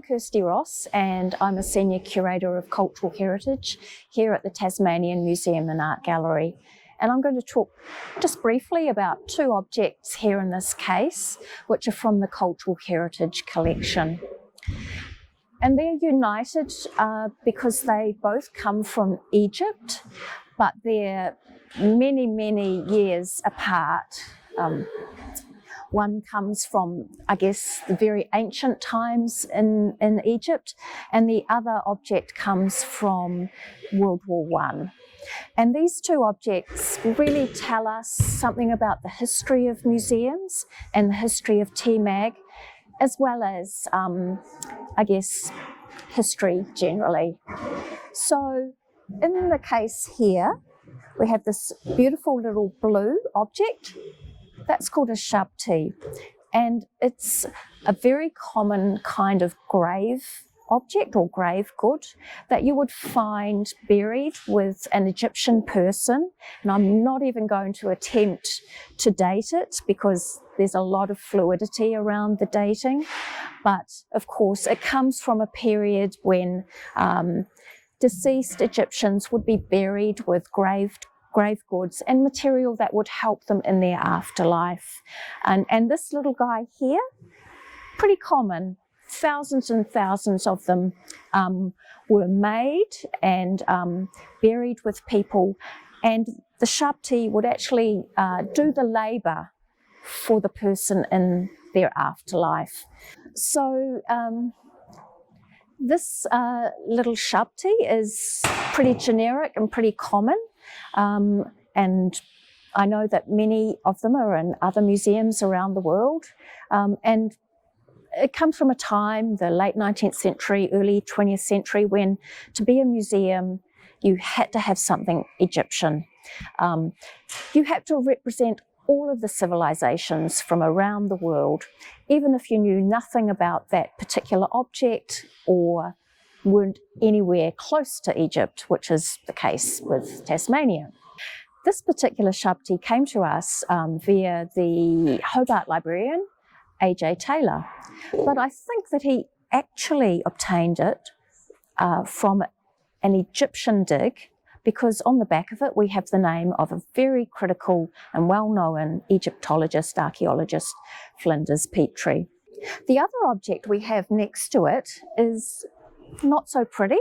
I'm Kirstie Ross and I'm a Senior Curator of Cultural Heritage here at the Tasmanian Museum and Art Gallery. And I'm going to talk just briefly about two objects here in this case, which are from the Cultural Heritage collection. And they're united because they both come from Egypt, but they're many, many years apart. One comes from, I guess, the very ancient times in Egypt, and the other object comes from World War I. And these two objects really tell us something about the history of museums and the history of TMAG, as well as, I guess, history generally. So in the case here, we have this beautiful little blue object. That's called a shabti, and it's a very common kind of grave object or grave good that you would find buried with an Egyptian person. And I'm not even going to attempt to date it because there's a lot of fluidity around the dating. But of course, it comes from a period when deceased Egyptians would be buried with grave goods and material that would help them in their afterlife. And this little guy here, pretty common. Thousands and thousands of them were made and buried with people, and the shabti would actually do the labour for the person in their afterlife. So this little shabti is pretty generic and pretty common, and I know that many of them are in other museums around the world, and it comes from a time, the late 19th century, early 20th century, when to be a museum, you had to have something Egyptian. You had to represent all of the civilizations from around the world, even if you knew nothing about that particular object or weren't anywhere close to Egypt, which is the case with Tasmania. This particular shabti came to us via the Hobart librarian, A.J. Taylor, but I think that he actually obtained it from an Egyptian dig, because on the back of it we have the name of a very critical and well-known Egyptologist, archaeologist, Flinders Petrie. The other object we have next to it is not so pretty,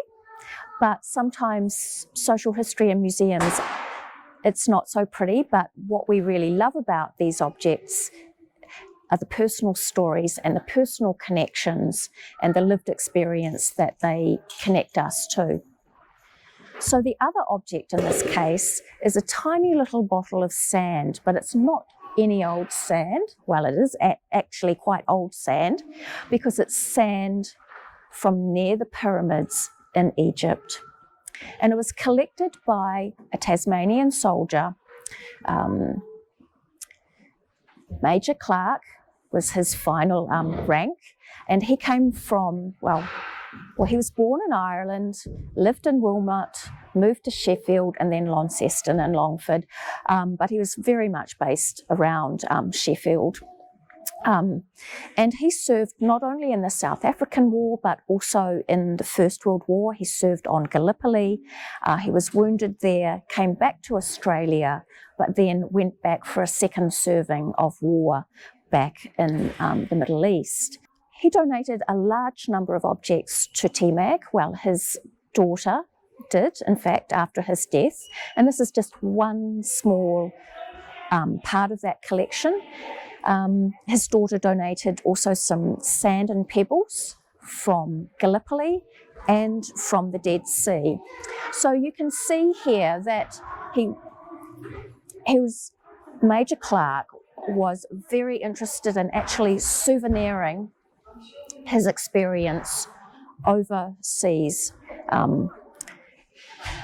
but sometimes social history and museums, it's not so pretty, but what we really love about these objects are the personal stories and the personal connections and the lived experience that they connect us to. So the other object in this case is a tiny little bottle of sand, but it's not any old sand. Well, it is actually quite old sand because it's sand from near the pyramids in Egypt. And it was collected by a Tasmanian soldier. Major Clark was his final rank, and he came from, well, he was born in Ireland, lived in Wilmot, moved to Sheffield and then Launceston and Longford, but he was very much based around Sheffield. And he served not only in the South African War, but also in the First World War. He served on Gallipoli. He was wounded there, came back to Australia, but then went back for a second serving of war back in the Middle East. He donated a large number of objects to TMAG. Well, his daughter did, in fact, after his death. And this is just one small part of that collection. His daughter donated also some sand and pebbles from Gallipoli and from the Dead Sea. So you can see here that Major Clark was very interested in actually souveniring his experience overseas. And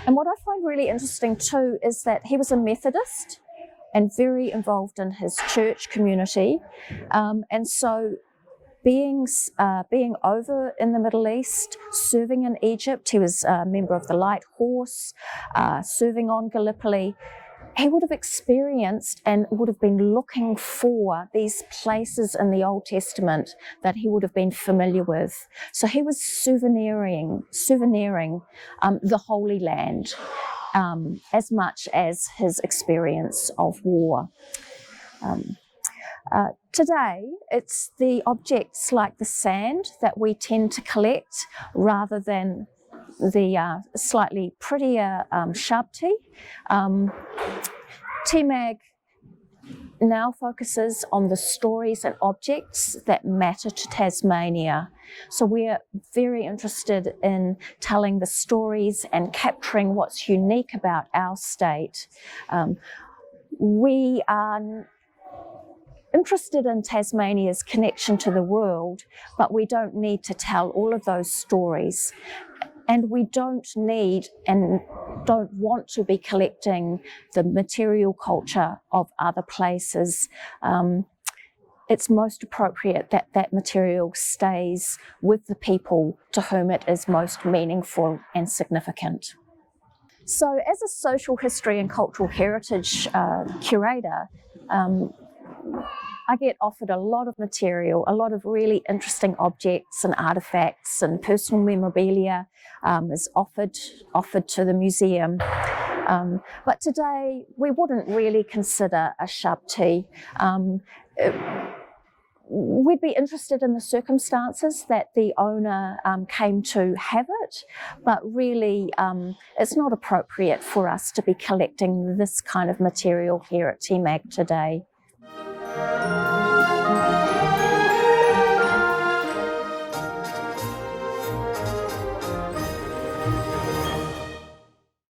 what I find really interesting too is that he was a Methodist and very involved in his church community. And so being over in the Middle East, serving in Egypt, he was a member of the Light Horse, serving on Gallipoli, he would have experienced and would have been looking for these places in the Old Testament that he would have been familiar with. So he was souveniring the Holy Land as much as his experience of war. Today, it's the objects like the sand that we tend to collect rather than the slightly prettier shabti. TMAG now focuses on the stories and objects that matter to Tasmania. So we're very interested in telling the stories and capturing what's unique about our state. We are interested in Tasmania's connection to the world, but we don't need to tell all of those stories. And we don't need and don't want to be collecting the material culture of other places. It's most appropriate that that material stays with the people to whom it is most meaningful and significant. So as a social history and cultural heritage curator, I get offered a lot of material, a lot of really interesting objects and artefacts, and personal memorabilia is offered to the museum. But today we wouldn't really consider a shabti. We'd be interested in the circumstances that the owner came to have it, but really it's not appropriate for us to be collecting this kind of material here at TMAG today.